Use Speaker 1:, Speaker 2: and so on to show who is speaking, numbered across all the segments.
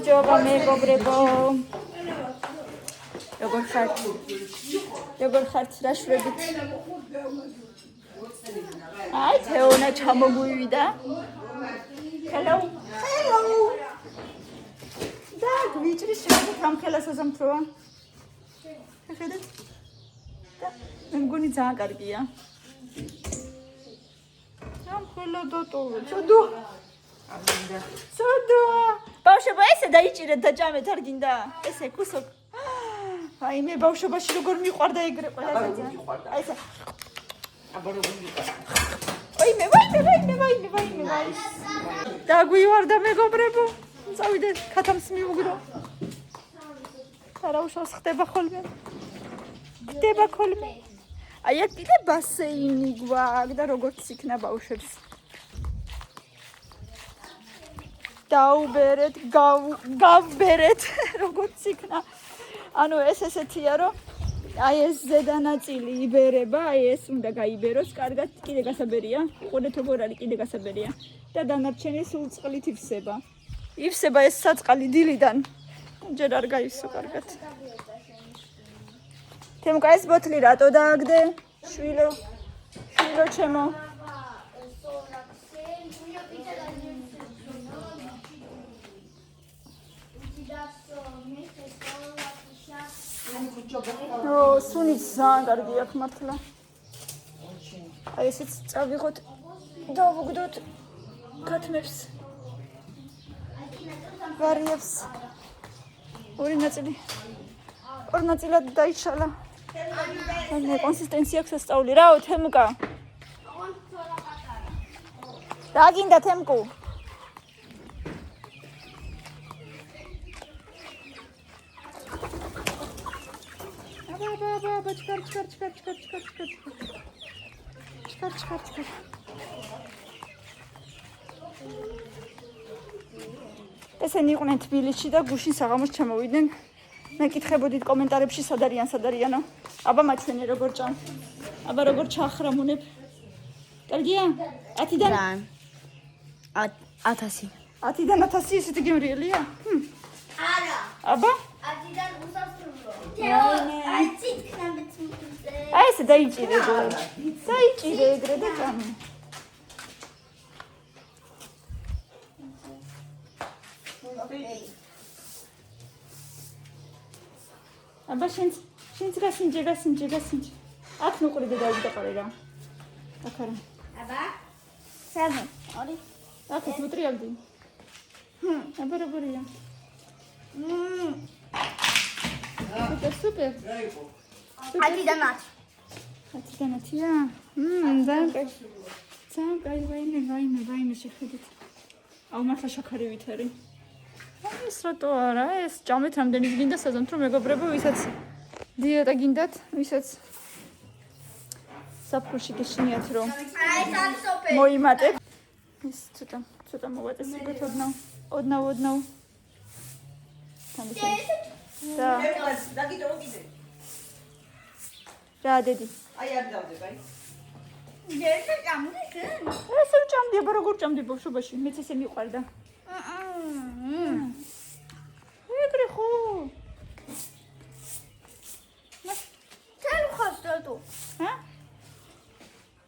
Speaker 1: გამარჯობა მეგობრებო. როგორ ხართ? როგორ ხართ? რა შვებით? აი, თეონა ჩამოგვივიდა. Hello. Hello. და გვიჭრის შეგვიძლია გამხელას აზამთროა. ხედავთ? და მე მგონი ძალიან კარგია. გამხელა დატოვე. ცოდო. ცოდო. ბავშვებო, ესე დაიჭირეთ და ჭამეთ არ გინდა? ესე კუსო. აი მე ბავშვობაში როგორ მიყვარდა ეგრე ყველაზე. აი ესე. აბა როგორ მიყვარდა. ვაიმე. დაგვივარდა მეგობრებო. წავიდეთ, ქათამს მიუგრო. ხარავშავს ხდება ხოლმე. აი აქ კიდე ბასეინი გვაქვს და როგორც იქნა ბავშვებს. დაუბერეთ, გავბერეთ, როგორც იქნა. ანუ ეს ესეთია, რომ აი ეს ზედანაწილი იბერება, აი ეს უნდა გაიბეროს, კარგად კიდე გასაბერია. უყურეთ როგორ არის კიდე გასაბერია და დანარჩენი სულ წყლით ივსება. ივსება ეს საწყალი დილიდან. ჯერ არ გაივსო კარგად. თემკა ეს ბოთლი რატო დააგდე? შვილო ჩემო. სუნიც ძალიან კარგი აქვს მართლა. აი ესეც წავიღოთ და ვუგდოთ ქათმებს. ვარიებს. ორი ნაწილად დაიშალა. მე კონსისტენცია აქვს ასწავლი. რაო თემკა? რა გინდა თემკუ? აბა ჩქარ. ესენი იყვნენ თბილისში და გუშინ საღამოს ჩამოვიდნენ. მე კითხებოდით კომენტარებში სად არიანო. აბა მაჩვენე როგორ ჭამ. აბა როგორ ჩახრამუნებ. კარგია? 10-დან 1000. 10-დან 1000 ესეთი გემრიელია? არა. აბა? 10-დან უსასრულო. აი ციტკნამეთ. აი ესე დაიჭირე ეგრე და ჭამე. აბა შენც გასინჯე. აქ ნუყრიდე დავიდაყარე რა. აქ არა. აბა? სერმე. ორი. აქ მოტრიალდი. აბა როგორია? Super. 10-დან 10-ია? ძალიან კაი ვაიმე შეხედეთ. აუ მართლა შაქარი ვითარი. ეს რატო არა? ეს ჭამეთ რამდენის გინდა საზამთრო მეგობრებო, ვისაც დიეტა გინდათ, ვისაც საფრთხეში გეშინიათ რომ მოიმატეთ. ეს ცოტა მოვაწესრიგოთ ოდნავ. და დაგიტოვო კიდე. რა დედი? აი არ დავდებ, აი. ესე ჭამდი, აბა როგორ ჭამდი ბავშვობაში? მეც ესე მიყვარდა. ეგრე ხო? თელხასდო.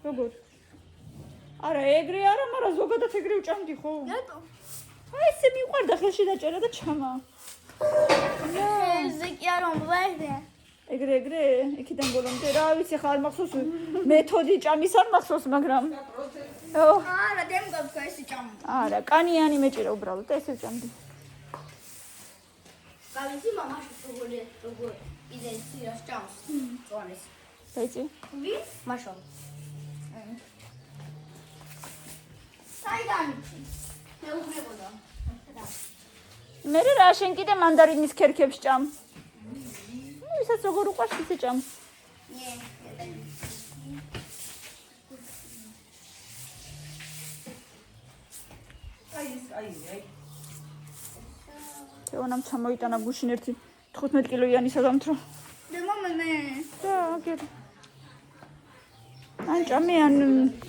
Speaker 1: როგორ? არა, ეგრე არა, მაგრამ ზოგადად ეგრე ვჭამდი ხო? რატო? აი ესე მიყვარდა ხელში დაჭერა და ჩამა. ესე კი არ მომღერე. ეგრე, იქიდან ბოლომდე რა ვიცი ხარ მახსოვს მეთოდი ჭამის არ მახსოვს, მაგრამ არა, დემგავსკა ესე ჭამ. არა, კანიანი მეჭირა უბრალოდ და ესე ჭამდი. გავიცი მამაში როგორ იდენტირას ჭამს. წვანეს. დაიცი? ვის? მაშო. საიდან? მეუღლებოდა. მე რა შენ კიდე მანდარინის ქერქებს ჭამ. ვისაც როგორ უყვარს ისე ჭამს. აი. თეონამ ჩამოიტანა გუშინ ერთი 15 კილოიანი საზამთრო. მე. და აგერ. ან ჭამე ან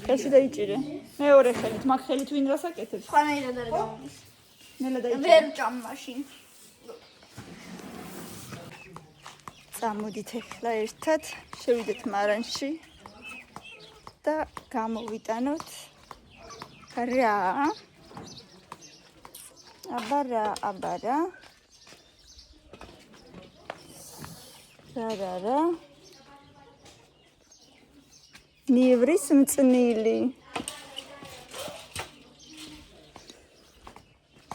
Speaker 1: ხელში დაიჭირე. მეორე ხელით, მაგ ხელით ვინ რას აკეთებს? ხანაირად არ გამომის. ნელა დაიჭირე.
Speaker 2: ვერ ჭამ მაშინ.
Speaker 1: წამოდით ახლა ერთად შევიდეთ მარანში და გამოვიტანოთ რა. აბარა. რა. ნივრის მწნილი.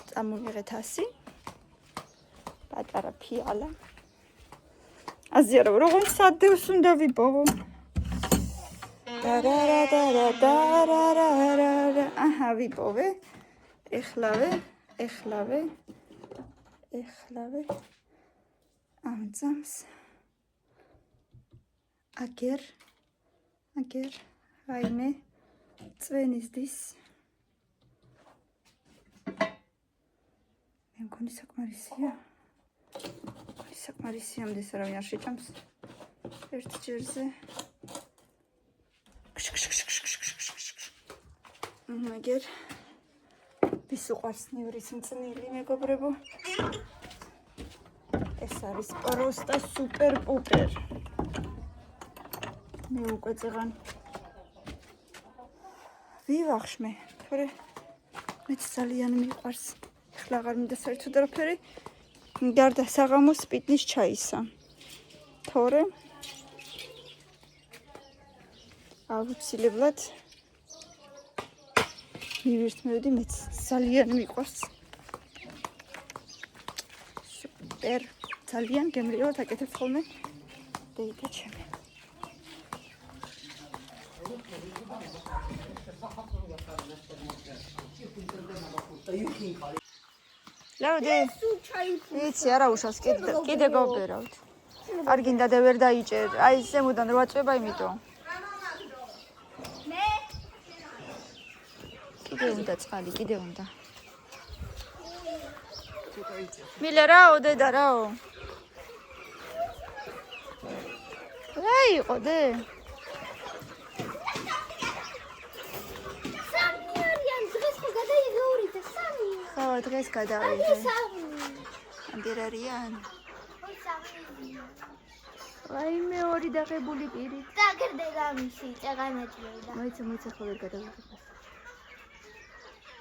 Speaker 1: წამოვიღეთ 100. პატარა ფიალა. აზია როგორ სადევს უნდა ვიპოვო. აჰა ვიპოვე. ეხლავე. ამ წამს. აგერ. რაიმე წვენის დის. მე მგონი საკმარისია. საკმარისიამდეს არავინ არ შეჭამს. ერთ ჯერზე. მაგერ ვის უყვარს ნივრის მწნილი მეგობრებო? ეს არის პროსტა სუპერ პუპერ. მე უკვე წეღან ვივახშმე, თორე მეც ძალიან მიყვარს. ახლა აღარ მინდა საერთოდ არაფერი. გარდა საღამოს სპიტნის ჩაისა. თორე აუცილებლად მივირთმევდი, მეც ძალიან მიყვარს. სუპერ, ძალიან გემრიელად აკეთებ ხოლმე დეიდა ჩემი. ლაუდე, იცი არა უშავს, კიდე გავბერავთ. არ გინდა და ვერ დაიჭერ, აი ზემოდან 8 წვება იმიტომ. კიდე უნდა წყალი, კიდე უნდა. მილე რაო, დედა რაო. რა იყო დე? დღეს გადავიდე. ანგერ არიან. რაიმე ორი დაღებული პირით.
Speaker 2: დაგერდება მისი, წეგამეჭრედა.
Speaker 1: მოიცა ხო ვერ გადავიდე.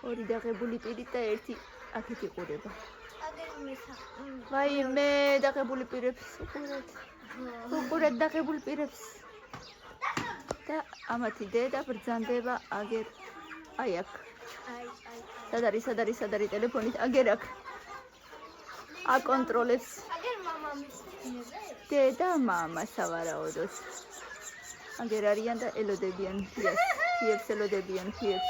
Speaker 1: ორი დაღებული პირით და ერთი აქეთ იყურება.
Speaker 2: აგერ მისა.
Speaker 1: რაიმე დაღებული პირებს უყურეთ დაღებული პირებს. და ამათი დედა ბრძანდება აგერ აი აქ. სად არის ტელეფონით აგერ აქ აკონტროლებს
Speaker 2: აგერ მამამის
Speaker 1: დედა მამა სავარაუდოდ აგერ არიან და ელოდებიან ფიებს ელოდებიან ფიებს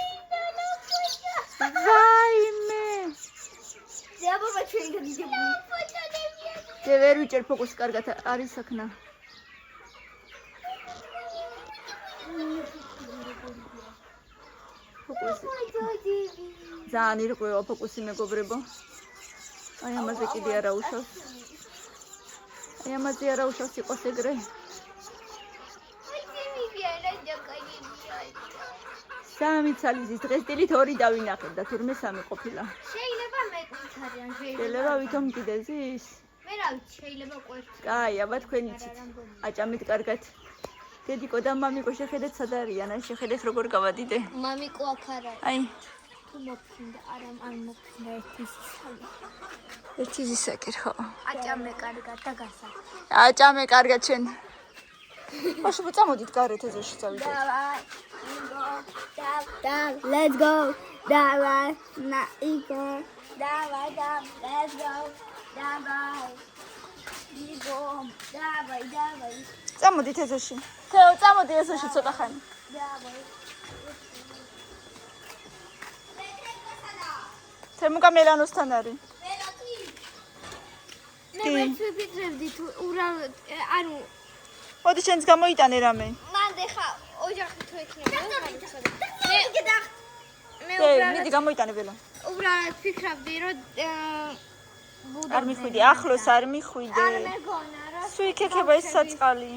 Speaker 1: ვაიმე
Speaker 2: ზეაბობა ჩვენ გადიდება
Speaker 1: დე ვერ ვიჭერ ფოკუსი კარგად არის საქმე ძალიან ირკვევა ფოკუსი მეგობრებო. აი ამაზე კიდე არა უშავს. აი ამაზე არა უშავს იყოს ეგრე. სამი ცალიზის დღეს დილით 2 დავინახეთ და თურმე 3 ყოფილა.
Speaker 2: შეიძლება მეტიც არიან,
Speaker 1: შეიძლება ვითომ კიდე ზის?
Speaker 2: მე რა ვიცი, შეიძლება ყვერთ.
Speaker 1: კაი, აბა თქვენ იცით. აჭამეთ კარგად. დედიკო და მამიკო შეხედეთ სად არიან? აი შეხედეთ როგორ გავადიდე.
Speaker 2: მამიკო აქ არა.
Speaker 1: აი
Speaker 2: თუ მოფხინდა, არა არ მოფხინდა
Speaker 1: ერთი ზისაკერ ხო?
Speaker 2: აჭამე კარგად და გასა.
Speaker 1: აჭამე კარგად შენ. ოშ მოწამოდით გარეთ ეზოში წავიდეთ.
Speaker 2: Let's go. Давай, на иго. Давай, let's go. Давай. Иго. Давай.
Speaker 1: წამოდით ეზოში. თეო, წამოდი ეზოში ცოტა ხანი.
Speaker 2: Давай.
Speaker 1: თემუკა მელანოსთან არის.
Speaker 2: მე ვიფიქრებდი თუ ურავ ანუ
Speaker 1: მოდი შენს გამოიტანე რამე.
Speaker 2: მანდ ხა ოჯახი თუ ექნება მე
Speaker 1: მიდი გამოიტანე ველა.
Speaker 2: უბრალოდ ფიქრობდი რომ
Speaker 1: არ მიხვიდი, ახლოს არ მიხვიდე.
Speaker 2: არ მეგონა რა
Speaker 1: სუიქექება ეს საწყალი.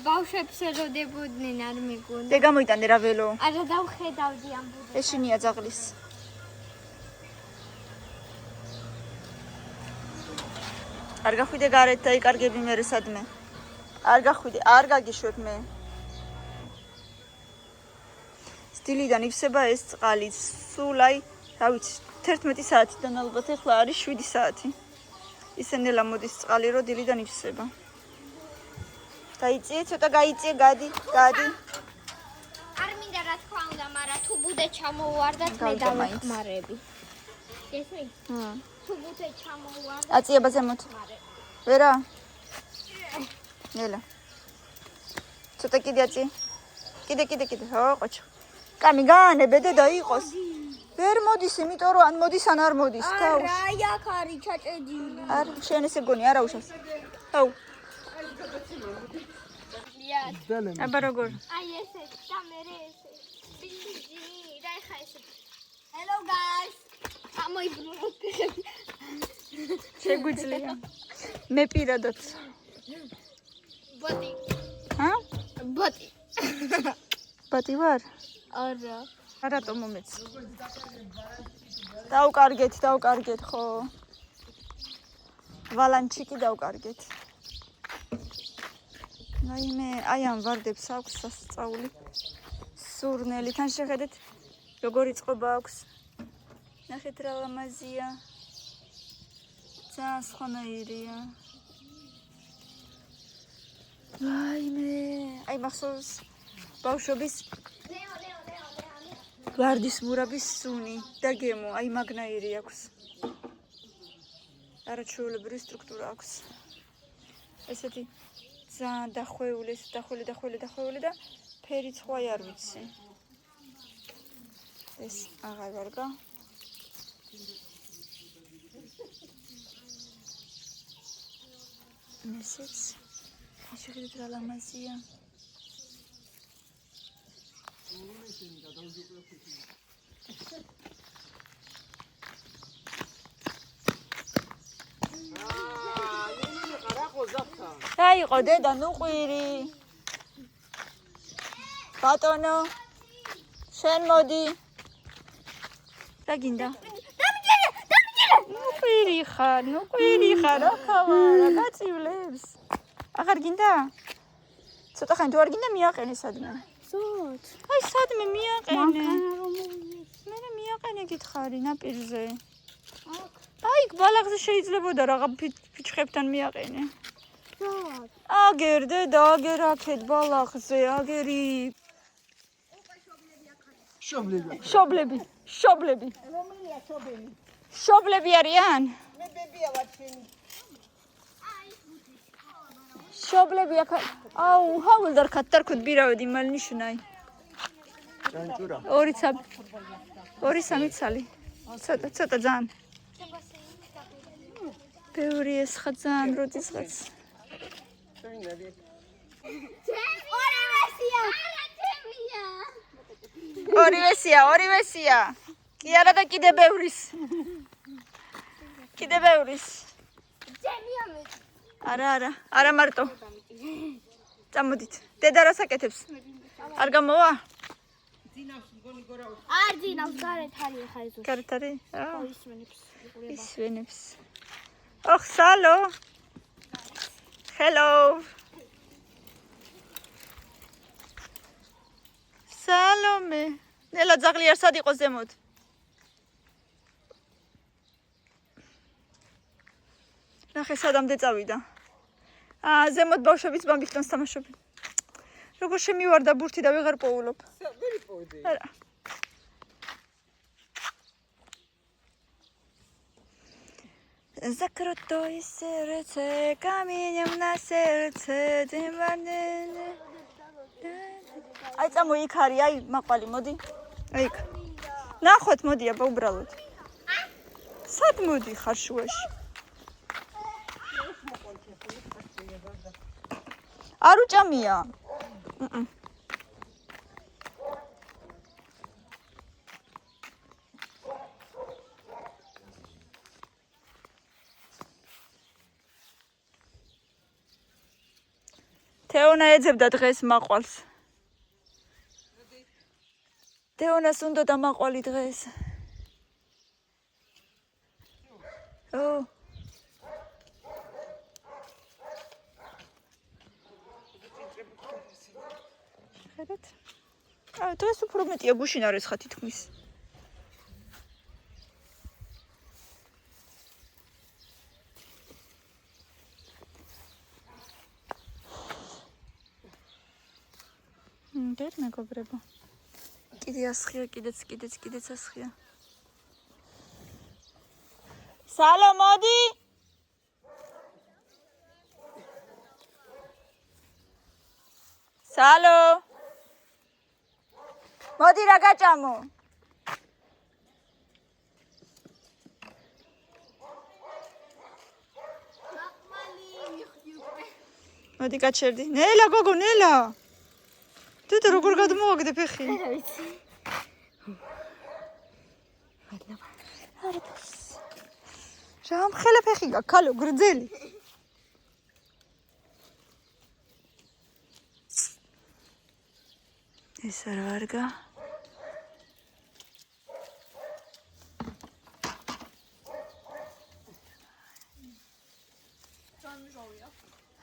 Speaker 2: ბავშვებს ელოდებოდნენ არ მეგონა.
Speaker 1: დე გამოიტანე რა ველო.
Speaker 2: არა დავხედავდი ამ ბუდეს.
Speaker 1: ეშინია ძაღლის. არ გახვიდე გარეთ და იკარგები მე სადმე. არ გახვიდე, არ გაგიშვებ მე. სტილიდან იფსება ეს წყალი. სულ აი, რა ვიცი, 11 საათიდან ალბათ ახლა არის 7 საათი. ისენელა მოდის წყალი, რომ დილიდან იფსება. გაიწიე, ცოტა გაიწიე, გადი.
Speaker 2: არ მინდა რა თქვა უნდა, მაგრამ თუ ბუდე ჩამოვარდათ მე დავეხმარები. ესე? თუ ბუდე ჩამოვარდათ.
Speaker 1: აწიება ზემოთ. ვერა? ნელა. ცოტა კიდე აწიე. კიდე. ხო, ყოჩო. კამი გაანებე და იყოს. ვერ მოდის, იმიტომ რომ ან მოდის, ან არ მოდის.
Speaker 2: არა, აქ არის ჩაჭედილი.
Speaker 1: არ, შენ ესე გონი, არა უშავს. აუ. აბა როგორ?
Speaker 2: აი ესე და მე ესე. ბიჭი, და ხა ესე. Hello guys. ამოიბრუნოთ.
Speaker 1: შეგვიძლია. მე პირადად.
Speaker 2: ბოტი.
Speaker 1: ჰა?
Speaker 2: ბოტი.
Speaker 1: ბატი ვარ?
Speaker 2: არა.
Speaker 1: რატომ მომეც? დავკარგეთ, ხო. ვალანჩიკი დავკარგეთ. აი ამ ვარდებს აქვს სასწაული. სურნელი, თან შეხედეთ, როგორი წყობა აქვს. ნახეთ რა ლამაზია. ძალიან სხვანაირია. აი მახსოვს ბავშვობის ვარდის მურაბის სუნი და გემო, აი მაგნაირი აქვს. არაჩვეულებრივი სტრუქტურა აქვს. ესეთი ძალიან დახვეული და ფერი სხვა არ ვიცი. ეს აღარ ვარგა. ესეც შეხედეთ რა ლამაზია. რა იყო დედა ნუყვირი? ბატონო შენ მოდი. რა გინდა? ნუყვირი ხარ, ახლა გაწივლებს. აღარ გინდა? ცოტა ხანი თუ არ გინდა მიაყენე სადმე.
Speaker 2: ზოთ.
Speaker 1: აი სადმე მიაყენე. მე მიაყენე გითხარი ნაპირზე. აი ბალახზე შეიძლებოდა რაღა ფიჩხებთან მიაყენე.
Speaker 2: ზოთ.
Speaker 1: აგერ დედა, აგერ აქეთ ბალახზე, აგერი. შობლები.
Speaker 3: რომელია შობელი?
Speaker 1: შობლები არიან?
Speaker 3: მე ბებია ვარ შენი.
Speaker 1: შობლები აქ. აუ, ჰავილდარ ქატარქოთ ბირავედი მალნიშნაი.
Speaker 3: ჭანჭურა.
Speaker 1: 2-3 ცალი. ცოტა ძალიან. ბევრი ეს ხა ძალიან როდისღაც. ორივესია. კი არა და კიდე ბევრის. არა მარტო. წამოდით. დედა რას აკეთებს? არ გამოვა?
Speaker 2: არ ძინავს გარეთ არის ხა ეს.
Speaker 1: გარეთ არის? აა,
Speaker 2: ისვენებს.
Speaker 1: ისვენებს. ოხ, სალო. Hello. სალომე. ნელა ძაღლი არ სად იყო ზემოთ? ნახე სადამდე წავიდა. ზემოთ ბავშვებიც ბამბიქტონს თამაშობენ. როგორ შემივარდა ბურთი და ვეღარ პოულობ.
Speaker 3: ვერი პოვდი.
Speaker 1: არა. Закрытой сердце, каменем на сердце, дыманене. Აი წამო იქ არის, აი მაყალი, მოდი. აი იქ. ნახოთ, მოდი აბა უბრალოდ. სად მოდი ხარ შუაში? არ უჭამია. თეონა ეძებდა დღეს მაყვალს. თეონას უნდა და მაყვალი დღეს. ო. ხედავთ. დღეს უფრო მეტია გუშინ არის ხა თითქმის. დერ მეგობრებო. კიდე ასხია, კიდეც ასხია. სალო, მოდი. სალო. მოდი რა გაჭამო. მოდი გაჩერდი. ნელა გოგო, ნელა. თვითონ როგორ გადმოვაგდე ფეხი?
Speaker 2: რა ვიცი.
Speaker 1: რა მხელა ფეხი გაქვს, ქალო, გრძელი. ეს არ ვარგა.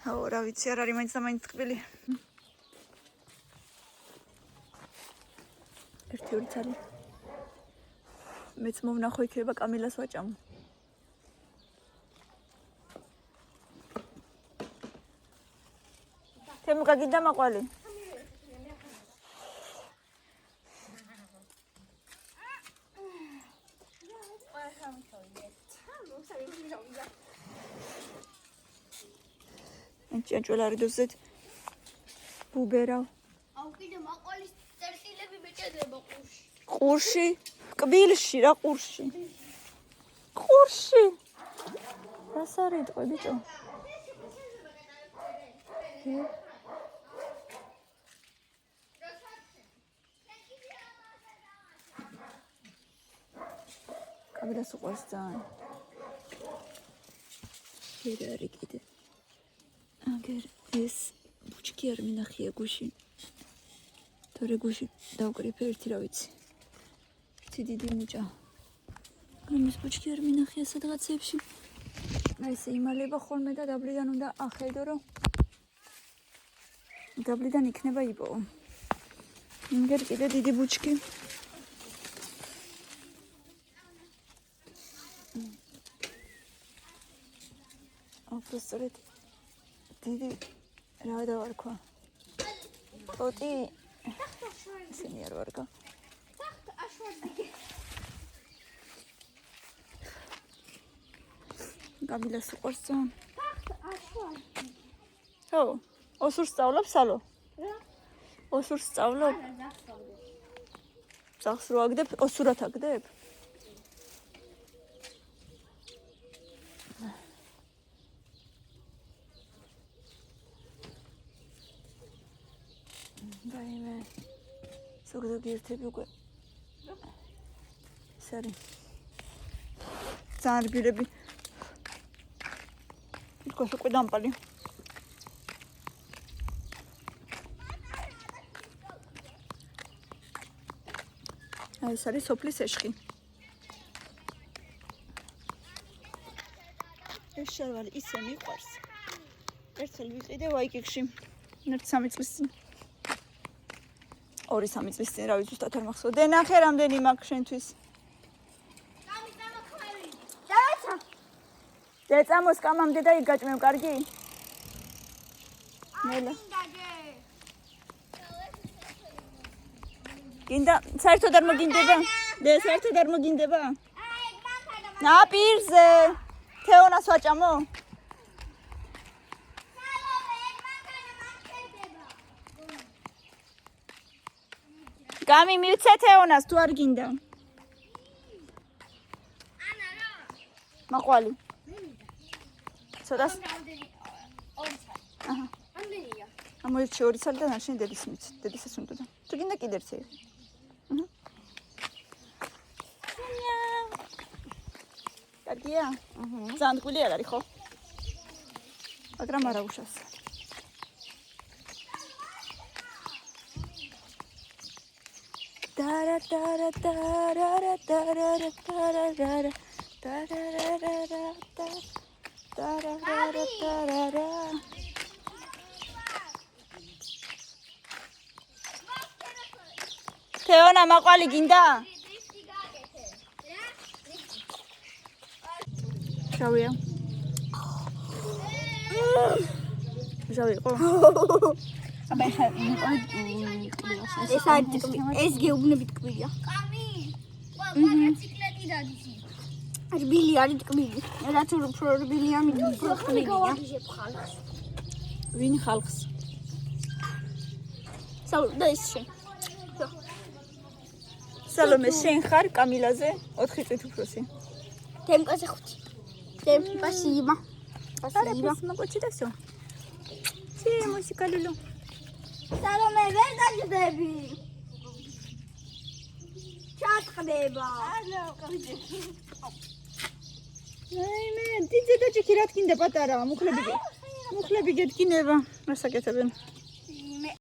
Speaker 1: აუ, რა ვიცი, არ არის მაინც ტკბილი. ერთი ორი ცალი. მეც მომნახო იქნება კამილას ვაჭამო. თემუკა გინდა მაყვალი? ჭიანჭველარი დოზეთ ბუბერავ.
Speaker 2: აუ კიდე მაყვალის წერტილები მეჭედება ყურში.
Speaker 1: ყურში? კბილში რა ყურში? ყურში? რას არიტყვე ბიჭო? კაბილას უყვარს ძალიან. კიდე არის კიდე. აგერ ეს ბუჩქი არ მინახია გუშინ. თორე გუშინ დავკრიფე ერთი რა ვიცი. ერთი დიდი მუჭა. ამის ბუჩქი არ მინახია სადღაცებში. აი ესე იმალება ხოლმე და დაბლიდან უნდა ახედო რომ დაბლიდან იქნება იპოვო. აგერ კიდე დიდი ბუჩქი. აფროსწორეთ დიდი რა დავარქვა. პოტი ისინი არ ვარგა. კაბილას უყვარს ძალიან. ხო, ოსურს სწავლობ სალო?
Speaker 2: რა?
Speaker 1: ოსურს სწავლობ? ძაღლს რო აგდებ, ოსურად აგდებ? დაიმე ზოგადად ერთები უკვე ეს არის ძალიან რბილები თვითონ უკვე დამპალი აი ეს არის სოფლის ეშხი ეს შარვალი ისე მიყვარს ერთხელ ვიყიდე ვაიკიკში ერთ 3 წლის წინ 2-3 წლის წინ რა ვიცი ზუსტად არ მახსოვს. დენახე რამდენი მაქვს შენთვის.
Speaker 2: დავაცა.
Speaker 1: დეწამოს კამამდე და იქ გაჭმევ, კარგი? ნელა. გინდა საერთოდ არ მოგინდება? საერთოდ არ მოგინდება? ნაპირზე. თეონას ვაჭამო? გამი მივცე თეონას თუ არ გინდა.
Speaker 2: ანა რა?
Speaker 1: მაყვალი. ცოტას. აჰა.
Speaker 2: ამდენია.
Speaker 1: ამოიჩი 2 წელი და ნაშენ დედის მიცი. დედისაც უნდა და. თუ გინდა კიდე ერთი. აჰა. კარგია? აჰა. ზანდკული არ არის ხო? მაგრამ არა უშავს. Dara dara dara dara dara dara dara თეონა მაყვალი გინდა? შავია. შავი იყო. აბა ხა
Speaker 2: ეს არის ტკბილი. ეს გეუბნებით ტკბილია. კამი. мотоციკლეტი დადის. რბილი არის ტკბილი. რაც უფრო რბილია, მით უფრო ტკბილია.
Speaker 1: ვინ ხალხს?
Speaker 2: და ის შენ.
Speaker 1: სალომე შენ ხარ კამილაზე 4 წით უფროსი.
Speaker 2: თემკაზე 5. თემ спасибо.
Speaker 1: Спасибо. Могучий да всё. Си, музыкалюлю.
Speaker 2: სალომე ვერ დაждები. ჩატყდება.
Speaker 1: აი მე დიდზე დაჭიქი რა თქინდა პატარა მუხლები გეთკინება. რასაკეთებენ?